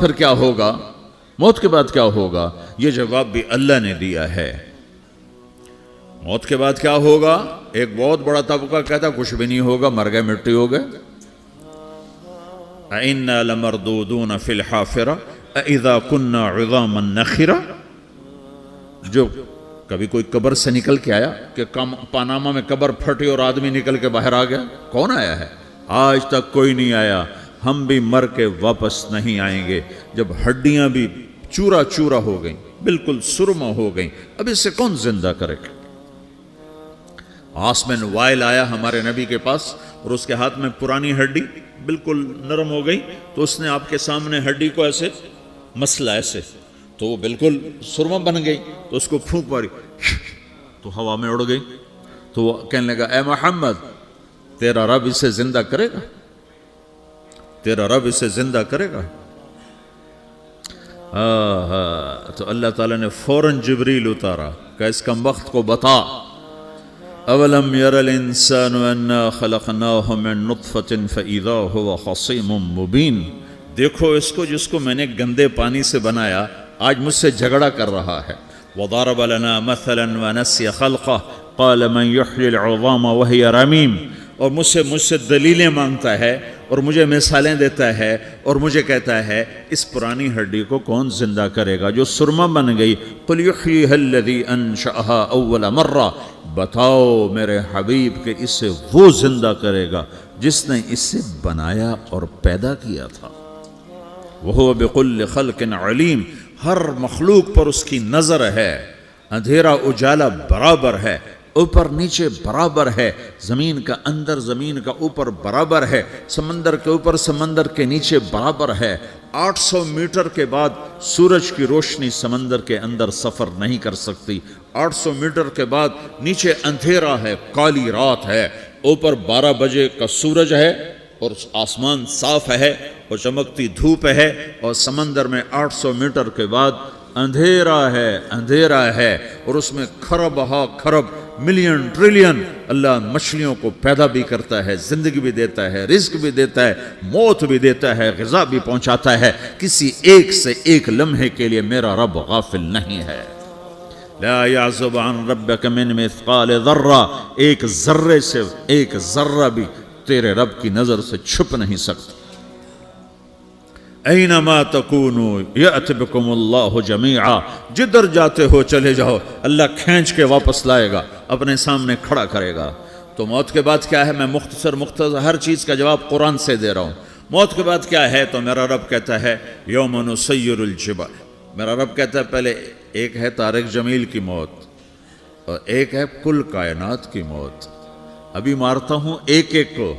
پھر کیا ہوگا، موت کے بعد کیا ہوگا، یہ جواب بھی اللہ نے دیا ہے۔ موت کے بعد کیا ہوگا، ایک بہت بڑا طبقہ کہتا کچھ بھی نہیں ہوگا، مر گئے مٹی ہو گئے۔ اِنَّا لَمَرْدُودُونَ فِي الْحَافِرَةِ اِذَا كُنَّا عِظَامًا نَخِرَةً، جو کبھی کوئی قبر سے نکل کے آیا کہ پاناما میں قبر پھٹی اور آدمی نکل کے باہر آ گیا، کون آیا ہے؟ آج تک کوئی نہیں آیا۔ ہم بھی مر کے واپس نہیں آئیں گے، جب ہڈیاں بھی چورا چورا ہو گئیں، بالکل سرما ہو گئیں، اب اس سے کون زندہ کرے گا؟ عاص بن وائل آیا ہمارے نبی کے پاس اور اس کے ہاتھ میں پرانی ہڈی بالکل نرم ہو گئی، تو اس نے آپ کے سامنے ہڈی کو ایسے مسلا ایسے، تو وہ بالکل سرما بن گئی، تو اس کو پھونک ماری تو ہوا میں اڑ گئی۔ تو وہ کہنے لگا اے محمد، تیرا رب اسے زندہ کرے گا؟ تیرا رب اسے زندہ کرے گا؟ تو اللہ تعالیٰ نے فوراً جبریل اتارا کہ اس کم وقت کو بتا، اولم یر الانسان انا خلقناہ من نطفۃ فاذا هو خصیم مبین، دیکھو اس کو جس کو میں نے گندے پانی سے بنایا، آج مجھ سے جھگڑا کر رہا ہے۔ وضرب لنا مثلا ونسی خلقہ قال من یحیی العظام وہی رمیم، اور مجھ سے دلیلیں مانگتا ہے اور مجھے مثالیں دیتا ہے اور مجھے کہتا ہے اس پرانی ہڈی کو کون زندہ کرے گا جو سرما بن گئی؟ قل یحییہا الذی انشأہا اول مرہ، بتاؤ میرے حبیب کہ اسے وہ زندہ کرے گا جس نے اسے بنایا اور پیدا کیا تھا۔ وہو بکل خلق علیم، ہر مخلوق پر اس کی نظر ہے، اندھیرا اجالا برابر ہے، اوپر نیچے برابر ہے، زمین کا اندر زمین کا اوپر برابر ہے، سمندر کے اوپر سمندر کے نیچے برابر ہے۔ 800 میٹر کے بعد سورج کی روشنی سمندر کے اندر سفر نہیں کر سکتی، 800 میٹر کے بعد نیچے اندھیرا ہے، کالی رات ہے، اوپر 12 بجے کا سورج ہے اور آسمان صاف ہے اور چمکتی دھوپ ہے، اور سمندر میں 800 میٹر کے بعد اندھیرا ہے، اور اس میں کھرب ہا کھرب ملین ٹریلین اللہ مچھلیوں کو پیدا بھی کرتا ہے، زندگی بھی دیتا ہے، رزق بھی دیتا ہے، موت بھی دیتا ہے، غذا بھی پہنچاتا ہے۔ کسی ایک سے ایک لمحے کے لیے میرا رب غافل نہیں ہے۔ لا يعزب عن ربك من مثقال ذرہ، ایک ذرے سے ایک ذرہ بھی تیرے رب کی نظر سے چھپ نہیں سکتا۔ اینما تکونوا یأت بکم اللہ جمیعا، جدھر جاتے ہو چلے جاؤ، اللہ کھینچ کے واپس لائے گا، اپنے سامنے کھڑا کرے گا۔ تو موت کے بعد کیا ہے؟ میں مختصر ہر چیز کا جواب قرآن سے دے رہا ہوں۔ موت کے بعد کیا ہے؟ تو میرا رب کہتا ہے یوم نسیر الجبال، میرا رب کہتا ہے پہلے ایک ہے طارق جمیل کی موت اور ایک ہے کل کائنات کی موت۔ ابھی مارتا ہوں ایک ایک کو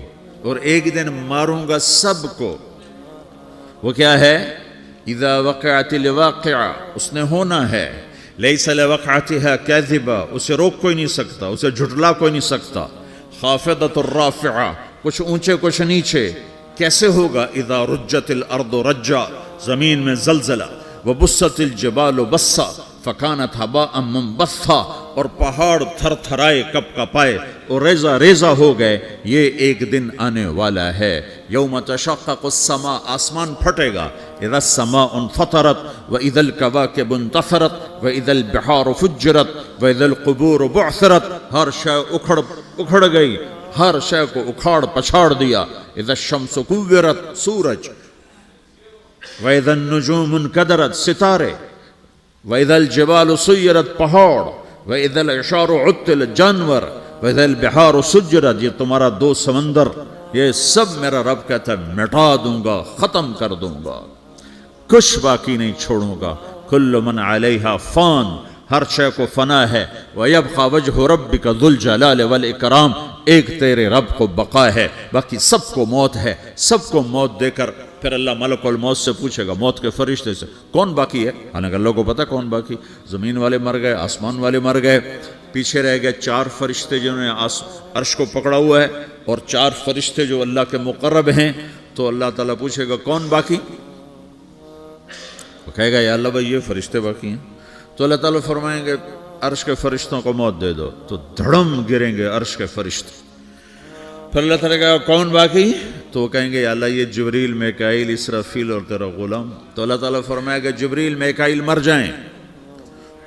اور ایک دن ماروں گا سب کو۔ وہ کیا ہے؟ اذا وقعت الواقعہ، اس نے ہونا ہے، لیس لوقعتها کاذبہ، اسے روک کوئی نہیں سکتا، اسے جھٹلا کوئی نہیں سکتا۔ خافضۃ الرافعہ، کچھ اونچے کچھ نیچے۔ کیسے ہوگا؟ اذا رجت الارض رجا، زمین میں زلزلہ، وبست الجبال بسا فکانت ہباء منبثا، اور پہاڑ تھر تھرائے کپ کپائے اور ریزہ ریزہ ہو گئے۔ یہ ایک دن آنے والا ہے۔ یوم تشقق السماء، آسمان پھٹے گا۔ اذا السماء انفطرت واذا الکواکب انتثرت واذا البحار فجرت واذا القبور بعثرت، ہر شے اکھڑ گئی، ہر شے کو اکھاڑ پچھاڑ دیا۔ اذا الشمس کورت، سورج، واذا النجوم انکدرت، ستارے، وَإِذَا الْجِبَالُ سُيِّرَتْ پہاڑ، وَإِذَا الْعِشَارُ عُطِّلَتْ جانور، وَإِذَا الْبِحَارُ سُجِّرَتْ، یہ تمہارا دو سمندر، یہ سب میرا رب کہتا ہے مٹا دوں گا، ختم کر دوں گا، کچھ باقی نہیں چھوڑوں گا۔ كُلُّ مَنْ عَلَيْهَا فان، ہر شے کو فنا ہے۔ وَيَبْقَى وَجْهُ رَبِّكَ ذُو الْجَلَالِ وَالْإِكْرَامِ، ایک تیرے رب کو بقا ہے، باقی سب کو موت ہے۔ سب کو موت دے کر پھر اللہ ملک الموت سے پوچھے گا، موت کے فرشتے سے، کون باقی ہے؟ حالانکہ اللہ کو پتا کون باقی، زمین والے مر گئے، آسمان والے مر گئے، پیچھے رہ گئے 4 فرشتے جنہوں نے عرش کو پکڑا ہوا ہے، اور 4 فرشتے جو اللہ کے مقرب ہیں۔ تو اللہ تعالیٰ پوچھے گا کون باقی؟ وہ کہے گا یا اللہ بھائی یہ فرشتے باقی ہیں۔ تو اللہ تعالیٰ فرمائیں گے عرش کے فرشتوں کو موت دے دو، تو دھڑم گریں گے عرش کے فرشتے۔ پھر اللہ تعالیٰ کہا کون باقی؟ تو وہ کہیں گے یا اللہ یہ جبریل میکائیل اسرافیل اور تیرا غلام. تو اللہ تعالیٰ فرمائے گا جبریل میکائیل مر جائیں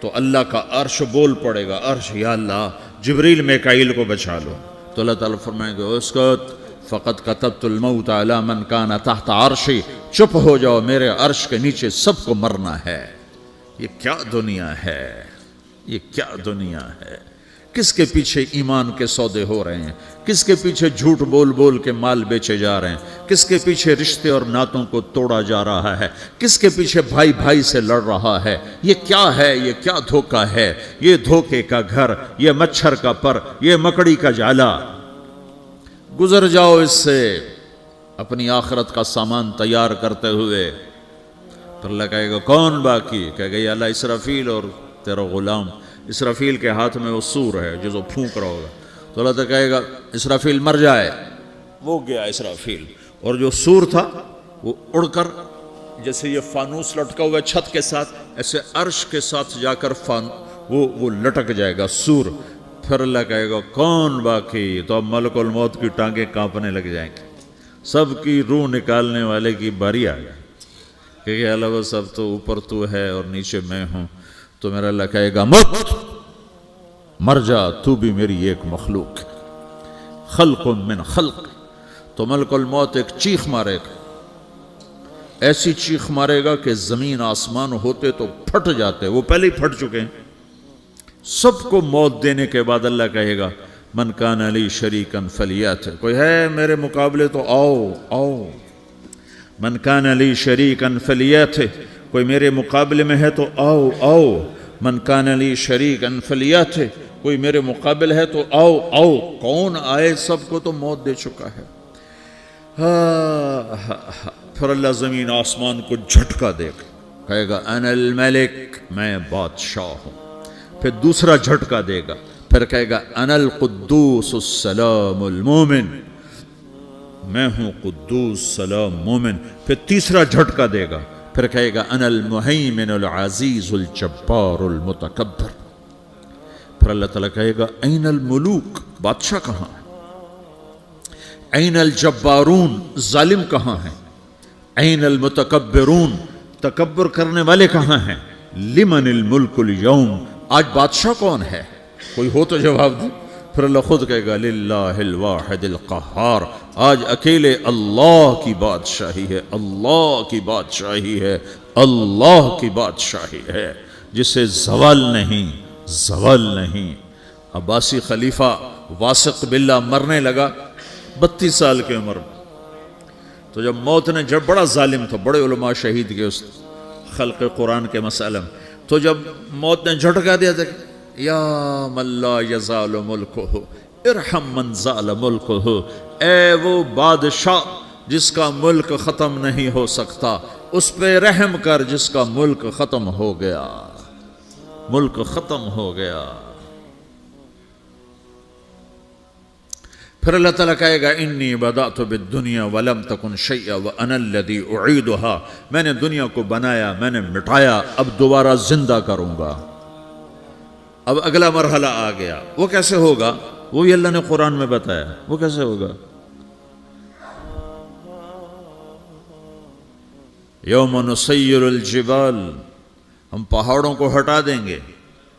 تو اللہ کا عرش بول پڑے گا, عرش یا اللہ جبریل میکائیل کو بچا لو. تو اللہ تعالیٰ فرمائے گا اسکت فقط کتبت الموت علی من کان تحت عرشی, چپ ہو جاؤ میرے عرش کے نیچے سب کو مرنا ہے. یہ کیا دنیا ہے, یہ کیا دنیا ہے. کس کے پیچھے ایمان کے سودے ہو رہے ہیں, کس کے پیچھے جھوٹ بول بول کے مال بیچے جا رہے ہیں, کس کے پیچھے رشتے اور ناتوں کو توڑا جا رہا ہے, کس کے پیچھے بھائی بھائی سے لڑ رہا ہے. یہ کیا ہے, یہ کیا دھوکہ ہے, یہ دھوکے کا گھر, یہ مچھر کا پر, یہ مکڑی کا جالا. گزر جاؤ اس سے اپنی آخرت کا سامان تیار کرتے ہوئے. پھر اللہ کہے گا کون باقی, کہے گا یا اللہ اسرافیل اور تیرا غلام. اسرافیل کے ہاتھ میں وہ سور ہے جو پھونک رہا ہوگا. تو اللہ تعالیٰ کہے گا اسرافیل مر جائے, وہ گیا اسرافیل, اور جو سور تھا وہ اڑ کر جیسے یہ فانوس لٹکا ہوا چھت کے ساتھ ایسے عرش کے ساتھ جا کر وہ لٹک جائے گا سور. پھر اللہ کہے گا کون باقی, تو اب ملک الموت کی ٹانگیں کانپنے لگ جائیں گی, سب کی روح نکالنے والے کی باری آ گئی کہ اللہ وہ سب تو اوپر تو ہے اور نیچے میں ہوں. تو میرا اللہ کہے گا مت, مر جا, تو بھی میری ایک مخلوق, خلق من خلق. تو ملک الموت ایک چیخ مارے گا, ایسی چیخ مارے گا کہ زمین آسمان ہوتے تو پھٹ جاتے, وہ پہلے ہی پھٹ چکے ہیں. سب کو موت دینے کے بعد اللہ کہے گا من کان علی شریکن فلیات, کوئی ہے میرے مقابلے تو آؤ آؤ. من کان علی شریکن فلیات, کوئی میرے مقابلے میں ہے تو آؤ آؤ. من کان علی شریکن فلیات, کوئی میرے مقابل ہے تو آؤ آؤ. کون آئے, سب کو تو موت دے چکا ہے. پھر اللہ زمین آسمان کو جھٹکا دے گا, کہے گا انا الملک, میں بادشاہ ہوں. پھر دوسرا جھٹکا دے گا, پھر کہے گا انا القدوس السلام المومن, میں ہوں قدوس سلام مومن. پھر تیسرا جھٹکا دے گا, پھر کہے گا انا المہیمن العزیز الجبار المتکبر. پھر اللہ تعالیٰ کہے گا این الملوک, بادشاہ کہاں ہے, این الجبارون, ظالم کہاں ہیں, این المتکبرون, تکبر کرنے والے کہاں ہیں, لمن الملک اليوم, آج بادشاہ کون ہے, کوئی ہو تو جواب دے. پھر اللہ خود کہے گا للہ الواحد القہار, آج اکیلے اللہ کی بادشاہی ہے, اللہ کی بادشاہی ہے, اللہ کی بادشاہی ہے, جسے زوال نہیں, زوال نہیں. عباسی خلیفہ واسق باللہ مرنے لگا 32 سال کی عمر میں. تو جب موت نے, جب بڑا ظالم تھا, بڑے علماء شہید کے اس خلق قرآن کے مسئلہ میں, تو جب موت نے جھٹکا دیا تھا یا من لا یزال ملکہ ارحم من زال ملکہ, اے وہ بادشاہ جس کا ملک ختم نہیں ہو سکتا, اس پہ رحم کر جس کا ملک ختم ہو گیا, ملک ختم ہو گیا. پھر اللہ تعالیٰ کہے گا انی بدأت بالدنیا ولم تکن شیئا وانا الذی اعیدہا, میں نے دنیا کو بنایا, میں نے مٹایا, اب دوبارہ زندہ کروں گا. اب اگلا مرحلہ آ گیا, وہ کیسے ہوگا, وہ بھی اللہ نے قرآن میں بتایا. وہ کیسے ہوگا, یوم نسیر الجبال, ہم پہاڑوں کو ہٹا دیں گے,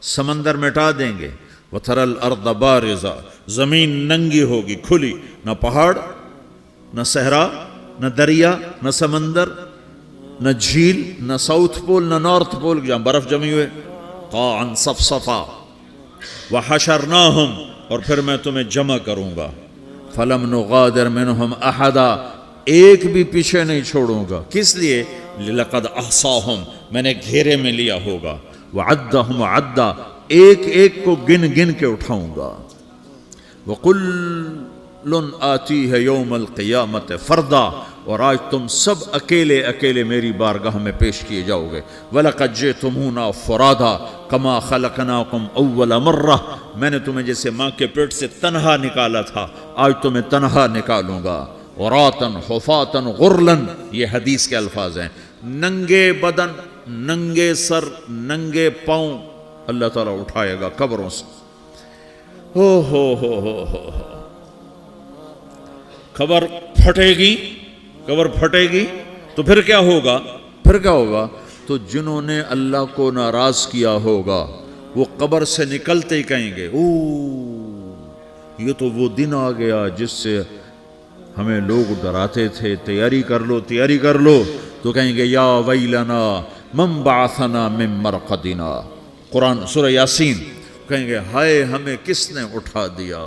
سمندر مٹا دیں گے. وَتَرَى الْأَرْضَ بَارِزَةً, زمین ننگی ہوگی, کھلی, نہ پہاڑ, نہ صحرا, نہ دریا, نہ سمندر, نہ جھیل, نہ ساؤتھ پول, نہ نارتھ پول جہاں برف جمی ہوئے. قَاعًا صَفْصَفًا وَحَشَرْنَاهُمْ, اور پھر میں تمہیں جمع کروں گا. فَلَمْ نُغَادِرْ مِنْهُمْ أَحَدًا, ایک بھی پیچھے نہیں چھوڑوں گا. کس لیے, لَقَدْ أَحْصَاهُمْ, میں نے گھیرے میں لیا ہوگا. وَعَدَّهُمْ عَدًّا, ایک ایک کو گن گن کے اٹھاؤں گا. وَقُلٌّ آتِيهَ يَوْمَ الْقِيَامَةِ فَرْدًا, اور آج تم سب اکیلے اکیلے میری بارگاہ میں پیش کیے جاؤ گے. وَلَقَدْ جِئْتُمُونَا فُرَادًا كَمَا خَلَقْنَاكُمْ أَوَّلَ مَرَّةٍ, میں نے تمہیں جیسے ماں کے پیٹ سے تنہا نکالا تھا, آج تمہیں تنہا نکالوں گا. عُرَاةً حُفَاةً غُرْلًا, یہ حدیث کے الفاظ ہیں. ننگے بدن, ننگے سر, ننگے پاؤں اللہ تعالیٰ اٹھائے گا قبروں سے. ہو. قبر پھٹے گی تو پھر کیا ہوگا؟ تو جنہوں نے اللہ کو ناراض کیا ہوگا وہ قبر سے نکلتے ہی کہیں گے یہ تو وہ دن آ گیا جس سے ہمیں لوگ ڈراتے تھے، تیاری کر لو، تو کہیں گے یا ویلنا من بعثنا من مرقدنا، قرآن سورہ یاسین، کہیں گے ہائے ہمیں کس نے اٹھا دیا،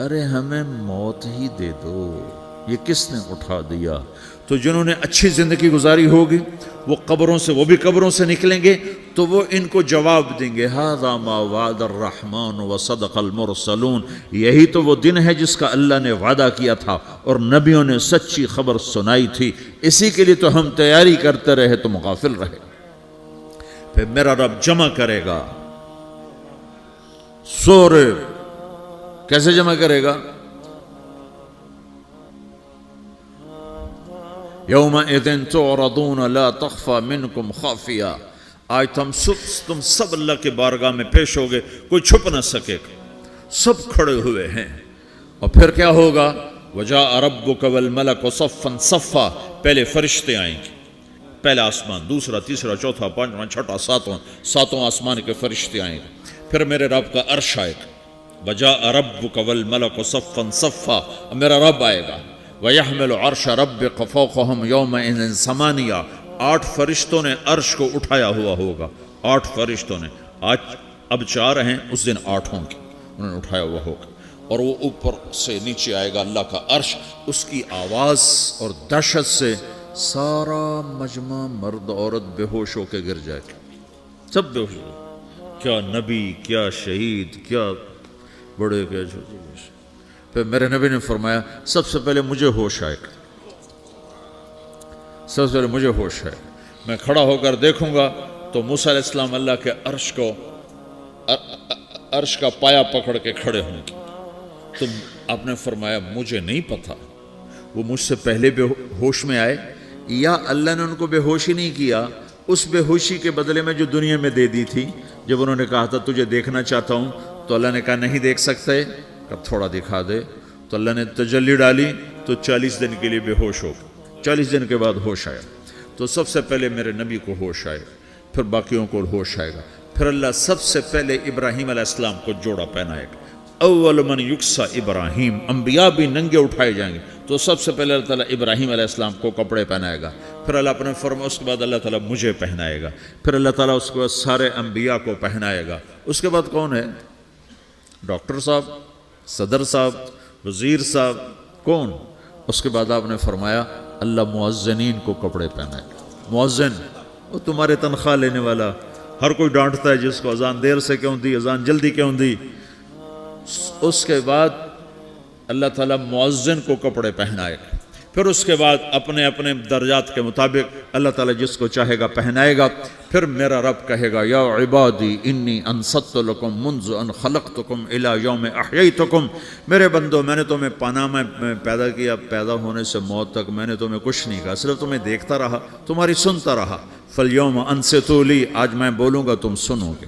ارے ہمیں موت ہی دے دو، یہ کس نے اٹھا دیا؟ تو جنہوں نے اچھی زندگی گزاری ہوگی وہ بھی قبروں سے نکلیں گے تو وہ ان کو جواب دیں گے ھذا ما وعد الرحمن وصدق المرسلون، یہی تو وہ دن ہے جس کا اللہ نے وعدہ کیا تھا اور نبیوں نے سچی خبر سنائی تھی، اسی کے لیے تو ہم تیاری کرتے رہے، تم غافل رہے۔ پھر میرا رب جمع کرے گا سورے، کیسے جمع کرے گا؟ یومئذ تعرضون لا تخفى منکم خافیہ، آج تم سب اللہ کے بارگاہ میں پیش ہوگے، کوئی چھپ نہ سکے گا، سب کھڑے ہوئے ہیں۔ اور پھر کیا ہوگا؟ وجاء ربک والملک صفا صفا، پہلے فرشتے آئیں گے، پہلا آسمان، دوسرا، تیسرا، چوتھا، پانچواں، چھٹا، ساتواں آسمان کے فرشتے آئیں گے، پھر میرے رب کا عرش آئے گا، وجاء ربک والملک صفا صفا، میرا رب آئے گا، وَيَحْمِلُ عَرْشَ رَبِّكَ فَوْقَهُمْ يَوْمَئِذٍ ثَمَانِيَةٌ، 8 فرشتوں نے عرش کو اٹھایا ہوا ہوگا، 8 فرشتوں نے، اب 4 ہیں، اس دن 8 ہوں گے، انہوں نے اٹھایا ہوا ہوگا، اور وہ اوپر سے نیچے آئے گا اللہ کا عرش، اس کی آواز اور دہشت سے سارا مجمع مرد عورت بے ہوش ہو کے گر جائے گا، سب بے ہوش ہو، کیا نبی، کیا شہید، کیا بڑے، کیا چھوٹے۔ پھر میرے نبی نے فرمایا سب سے پہلے مجھے ہوش آئے گا، سب سے پہلے مجھے ہوش ہے، میں کھڑا ہو کر دیکھوں گا تو موسیٰ علیہ السلام اللہ کے عرش کا پایا پکڑ کے کھڑے ہوں گے۔ تو آپ نے فرمایا مجھے نہیں پتا وہ مجھ سے پہلے بے ہوش میں آئے یا اللہ نے ان کو بے ہوش ہی نہیں کیا، اس بے ہوشی کے بدلے میں جو دنیا میں دے دی تھی، جب انہوں نے کہا تھا تجھے دیکھنا چاہتا ہوں تو اللہ نے کہا نہیں دیکھ سکتے، کہ تھوڑا دکھا دے، تو اللہ نے تجلی ڈالی تو 40 دن کے لیے بے ہوش ہو گئے، 40 دن کے بعد ہوش آیا۔ تو سب سے پہلے میرے نبی کو ہوش آئے، پھر باقیوں کو ہوش آئے گا، پھر اللہ سب سے پہلے ابراہیم علیہ السلام کو جوڑا پہنائے گا، اول من یکسا ابراہیم، انبیاء بھی ننگے اٹھائے جائیں گے، تو سب سے پہلے اللہ تعالیٰ ابراہیم علیہ السلام کو کپڑے پہنائے گا، پھر اللہ اپنے فرما، اس کے بعد اللہ تعالیٰ مجھے پہنائے گا، پھر اللہ تعالیٰ اس کے بعد سارے انبیاء کو پہنائے گا۔ اس کے بعد کون ہے؟ ڈاکٹر صاحب، صدر صاحب، وزیر صاحب، کون؟ اس کے بعد آپ نے فرمایا اللہ مؤذنین کو کپڑے پہنائے گا۔ مؤذن وہ تمہارے تنخواہ لینے والا، ہر کوئی ڈانٹتا ہے جس کو اذان دیر سے کیوں دی، اذان جلدی کیوں دی۔ اس کے بعد اللہ تعالیٰ مؤذن کو کپڑے پہنائے گا، پھر اس کے بعد اپنے اپنے درجات کے مطابق اللہ تعالیٰ جس کو چاہے گا پہنائے گا۔ پھر میرا رب کہے گا یا عبادی انی انصت لکم منذ ان خلقتکم الی یوم احییتکم، میرے بندو میں نے تمہیں پاناہ میں پیدا کیا، پیدا ہونے سے موت تک میں نے تمہیں کچھ نہیں کہا، صرف تمہیں دیکھتا رہا، تمہاری سنتا رہا۔ فالیوم انصتوا لی، آج میں بولوں گا تم سنو گے۔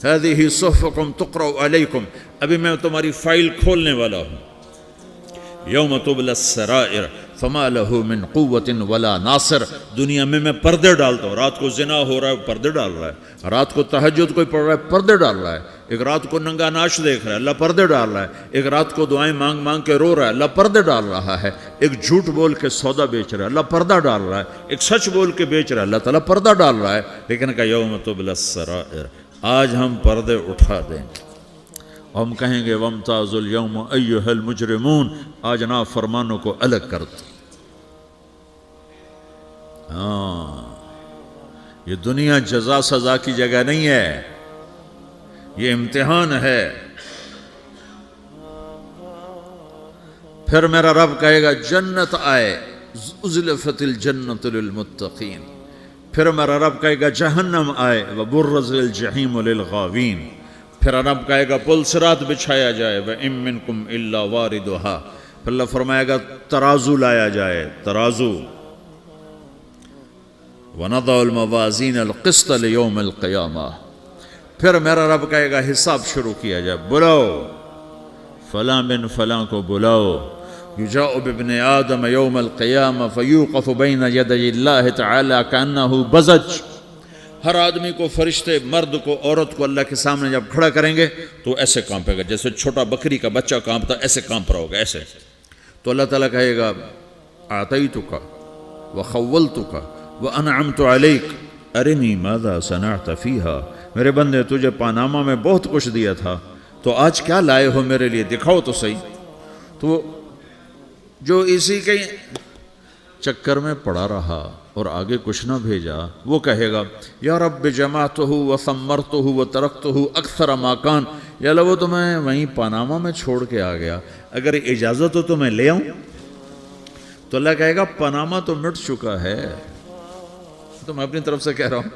ہذہ صحفکم تقرأ علیکم، ابھی میں تمہاری فائل کھولنے والا ہوں۔ یوم تبلی السرائر فما لہ من قوت ولا ناصر، دنیا میں پردے ڈالتا ہوں، رات کو زنا ہو رہا ہے پردے ڈال رہا ہے، رات کو تہجد کوئی پڑھ رہا ہے پردے ڈال رہا ہے، ایک رات کو ننگا ناچ دیکھ رہا ہے اللہ پردے ڈال رہا ہے، ایک رات کو دعائیں مانگ مانگ کے رو رہا ہے اللہ پردے ڈال رہا ہے، ایک جھوٹ بول کے سودا بیچ رہا ہے اللہ پردہ ڈال رہا ہے، ایک سچ بول کے بیچ رہا ہے اللہ تعالیٰ پردہ ڈال رہا ہے۔ لیکن کہ یوم تبلی السرائر، آج ہم پردے اٹھا دیں گے، ہم کہیں گے وامتازوا اليوم ایھا المجرمون، آج نافرمانوں کو الگ کر دو۔ یہ دنیا جزا سزا کی جگہ نہیں ہے، یہ امتحان ہے۔ پھر میرا رب کہے گا جنت آئے، ازلفت الجنت للمتقین، پھر میرا رب کہے گا جہنم آئے، وبرزت الجحیم للغاوین، پھر رب کہے گا پل صراط بچھایا جائے، وَإِن مِّنكُمْ إِلَّا وَارِدُهَا، پھر اللہ فرمائے گا ترازو لایا جائے، ترازو، وَنَضَعُ الْمَوَازِينَ الْقِسْطَ لِيَوْمِ الْقِيَامَةِ، پھر میرا رب کہے گا حساب شروع کیا جائے، بلاؤ فلاں بن فلاں کو بلاؤ، یجاء بابن آدم یوم القیامہ فیوقف بین یدی اللہ تعالی کأنہ بزج، ہر آدمی کو، فرشتے، مرد کو، عورت کو اللہ کے سامنے جب کھڑا کریں گے تو ایسے کانپے گا جیسے چھوٹا بکری کا بچہ کانپتا، ایسے کانپ رہا ہوگا ایسے. تو اللہ تعالیٰ کہے گا اعطیتک وخولتک وانعمت علیک ارنی ماذا صنعت فیہا، میرے بندے تجھے پاناما میں بہت کچھ دیا تھا، تو آج کیا لائے ہو میرے لیے، دکھاؤ تو صحیح. تو جو اسی کے چکر میں پڑا رہا اور آگے کچھ نہ بھیجا، وہ کہے گا یا رب جمعتہ وثمرتہ وترکتہ اکثر ما کان، یا اللہ وہ تو میں وہیں پاناما میں چھوڑ کے آ گیا، اگر اجازت ہو تو میں لے آؤں. تو اللہ کہے گا پاناما تو مٹ چکا ہے، تو میں اپنی طرف سے کہہ رہا ہوں.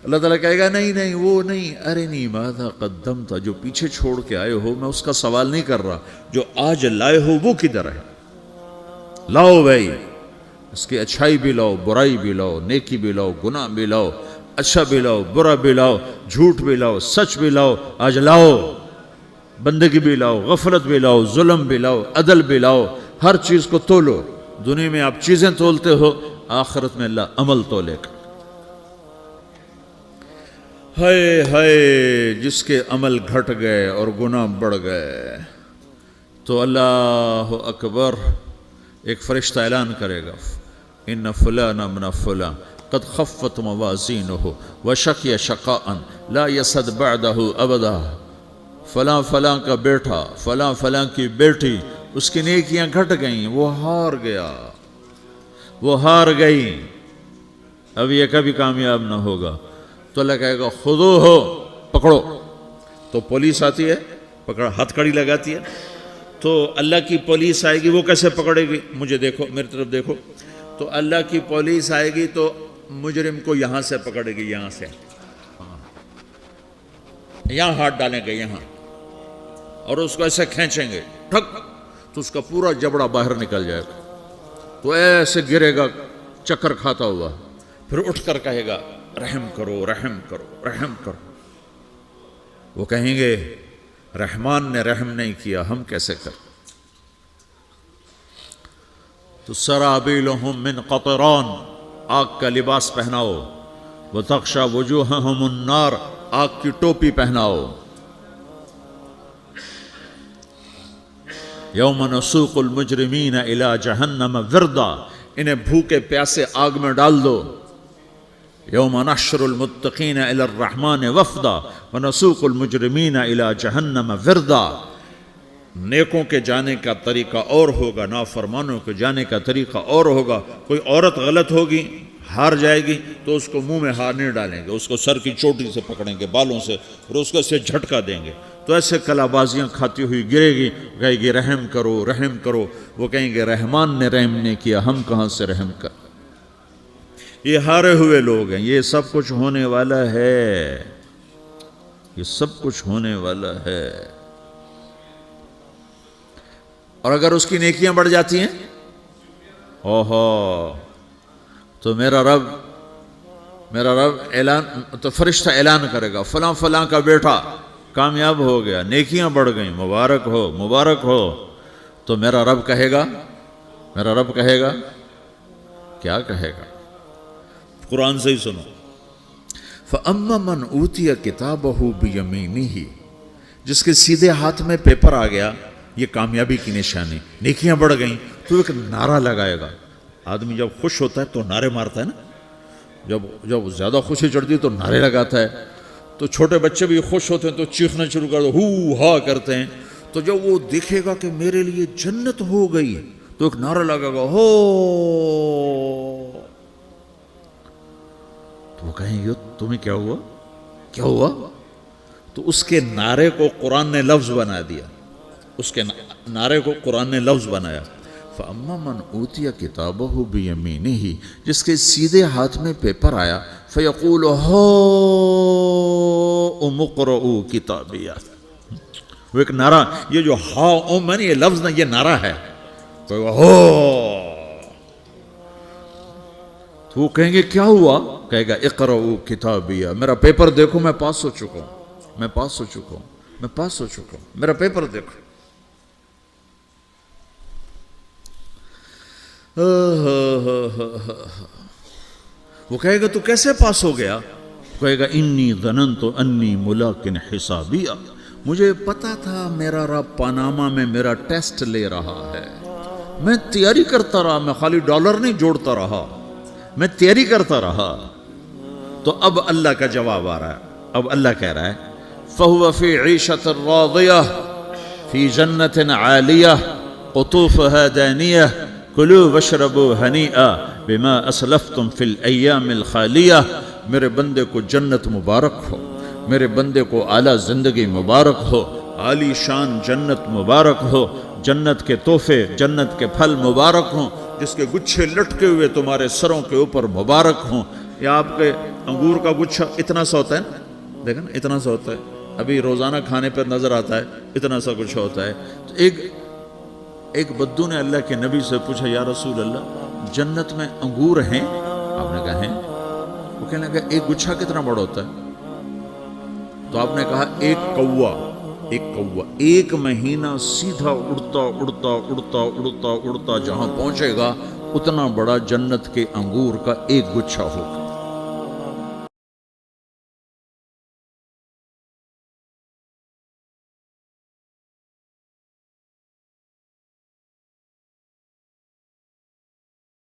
اللہ تعالیٰ کہے گا نہیں نہیں وہ نہیں، ارنی ماذا قدمت، جو پیچھے چھوڑ کے آئے ہو میں اس کا سوال نہیں کر رہا، جو آج لائے ہو وہ کدھر ہے، لاؤ بھائی، اس کی اچھائی بھی لاؤ، برائی بھی لاؤ، نیکی بھی لاؤ، گناہ بھی لاؤ، اچھا بھی لاؤ، برا بھی لاؤ، جھوٹ بھی لاؤ، سچ بھی لاؤ، آج لاؤ. بندگی بھی لاؤ، غفلت بھی لاؤ، ظلم بھی لاؤ، عدل بھی لاؤ، ہر چیز کو تولو. دنیا میں آپ چیزیں تولتے ہو، آخرت میں اللہ عمل تولے گا. ہائے ہائے جس کے عمل گھٹ گئے اور گناہ بڑھ گئے، تو اللہ اکبر، ایک فرشتہ اعلان کرے گا ان فلان من فلان قد خفت موازینہ وشقی شقاء لا یسد بعدہ ابدا، فلاں فلاں کا بیٹا، فلاں فلاں کی بیٹی، اس کی نیکیاں گھٹ گئیں، وہ ہار گیا، وہ ہار گئی، اب یہ کبھی کامیاب نہ ہوگا. تو اللہ کہے گا خودو ہو، پکڑو. تو پولیس آتی ہے، پکڑ ہتھ کڑی لگاتی ہے. تو اللہ کی پولیس آئے گی، وہ کیسے پکڑے گی، مجھے دیکھو، میری طرف دیکھو. تو اللہ کی پولیس آئے گی تو مجرم کو یہاں سے پکڑے گی، یہاں سے، یہاں ہاتھ ڈالیں گے یہاں، اور اس کو ایسے کھینچیں گے ٹھک، تو اس کا پورا جبڑا باہر نکل جائے گا. تو ایسے گرے گا چکر کھاتا ہوا، پھر اٹھ کر کہے گا رحم کرو، رحم کرو، رحم کرو. وہ کہیں گے رحمان نے رحم نہیں کیا، ہم کیسے کریں. تو سرابیلہم من قطران، آگ کا لباس پہناؤ، وتغشی وجوہہم النار، آگ کی ٹوپی پہناؤ. یوم نسوق المجرمین الی جہنم وردا، انہیں بھوکے پیاسے آگ میں ڈال دو. یوم نحشر المتقین الی الرحمن وفدا ونسوق المجرمین الی جہنم وردا. نیکوں کے جانے کا طریقہ اور ہوگا، نافرمانوں کے جانے کا طریقہ اور ہوگا. کوئی عورت غلط ہوگی، ہار جائے گی، تو اس کو منہ میں ہار نہیں ڈالیں گے، اس کو سر کی چوٹی سے پکڑیں گے، بالوں سے، اور اس کو اسے جھٹکا دیں گے. تو ایسے کلا بازیاں کھاتی ہوئی گرے گی، کہے گی رحم کرو، رحم کرو. وہ کہیں گے رحمان نے رحم نہیں کیا، ہم کہاں سے رحم کر. یہ ہارے ہوئے لوگ ہیں. یہ سب کچھ ہونے والا ہے، یہ سب کچھ ہونے والا ہے. اور اگر اس کی نیکیاں بڑھ جاتی ہیں، اوہو، تو میرا رب اعلان، تو فرشتہ اعلان کرے گا فلاں فلاں کا بیٹا کامیاب ہو گیا، نیکیاں بڑھ گئیں، مبارک ہو، مبارک ہو. تو میرا رب کہے گا کیا کہے گا، قرآن سے ہی سنو. فَأَمَّا مَنْ أُوتِيَ كِتَابَهُ بِيَمِينِهِ، جس کے سیدھے ہاتھ میں پیپر آ گیا، یہ کامیابی کی نشانی، نیکیاں بڑھ گئیں. تو ایک نعرہ لگائے گا. آدمی جب خوش ہوتا ہے تو نعرے مارتا ہے نا، جب زیادہ خوشی چڑھتی ہے تو نعرے لگاتا ہے. تو چھوٹے بچے بھی خوش ہوتے ہیں تو چیخنا شروع کر دو، ہو ہا کرتے ہیں. تو جب وہ دیکھے گا کہ میرے لیے جنت ہو گئی، تو ایک نعرہ لگے گا، ہو. تو وہ کہیں گے تمہیں کیا ہوا، کیا ہوا. تو اس کے نعرے کو قرآن نے لفظ بنا دیا، اس کے نعرے کو قرآن نے لفظ بنایا. فَأَمَّا مَنْ أُوتِيَ كِتَابَهُ بِيَمِينِهِ، جس کے سیدھے ہاتھ میں پیپر آیا، فَيَقُولُ هَاؤْمُ اقْرَءُوا كِتَابِيَهْ. وہ ایک نعرہ، یہ جو ہاؤم ہے نا، یہ لفظ نہ، یہ نعرہ ہے. تو وہ کہیں گے کیا ہوا، کہے گا اقرؤوا کتابیہ، میرا پیپر دیکھو، میں پاس ہو چکا ہوں، میں پاس ہو چکا ہوں، میں پاس ہو چکا ہوں، میرا پیپر دیکھو. وہ کہے گا تو کیسے پاس ہو گیا؟ کہے گا انی ظننت انی ملاقن حسابیہ، مجھے پتا تھا میرا رب پاناما میں میرا ٹیسٹ لے رہا ہے، میں تیاری کرتا رہا، میں خالی ڈالر نہیں جوڑتا رہا، میں تیاری کرتا رہا۔ تو اب اللہ کا جواب آ رہا ہے، اب اللہ کہہ رہا ہے فَهُوَ فِي عِيشَةٍ رَاضِيَةٍ فِي جَنَّةٍ عَالِيَةٍ قُطُوفُهَا دَانِيَةٌ كُلُوا وَاشْرَبُوا هَنِيئًا بِمَا أَسْلَفْتُمْ فِي الْأَيَّامِ الْخَالِيَةِ، میرے بندے کو جنت مبارک ہو، میرے بندے کو اعلیٰ زندگی مبارک ہو، عالی شان جنت مبارک ہو، جنت کے تحفے، جنت کے پھل مبارک ہوں، جس کے گچھے لٹکے ہوئے تمہارے سروں کے اوپر مبارک ہوں۔ یا آپ کے انگور کا گچھا اتنا سا ہوتا ہے نا، دیکھیں نا اتنا سا ہوتا ہے، ابھی روزانہ کھانے پر نظر آتا ہے، اتنا سا گچھا ہوتا ہے۔ تو ایک بدو نے اللہ کے نبی سے پوچھا یا رسول اللہ جنت میں انگور ہیں؟ آپ نے کہا ہیں۔ وہ کہنے لگا ایک گچھا کتنا بڑا ہوتا ہے؟ تو آپ نے کہا ایک کوا ایک مہینہ سیدھا اڑتا اڑتا اڑتا اڑتا اڑتا جہاں پہنچے گا اتنا بڑا جنت کے انگور کا ایک گچھا ہوگا۔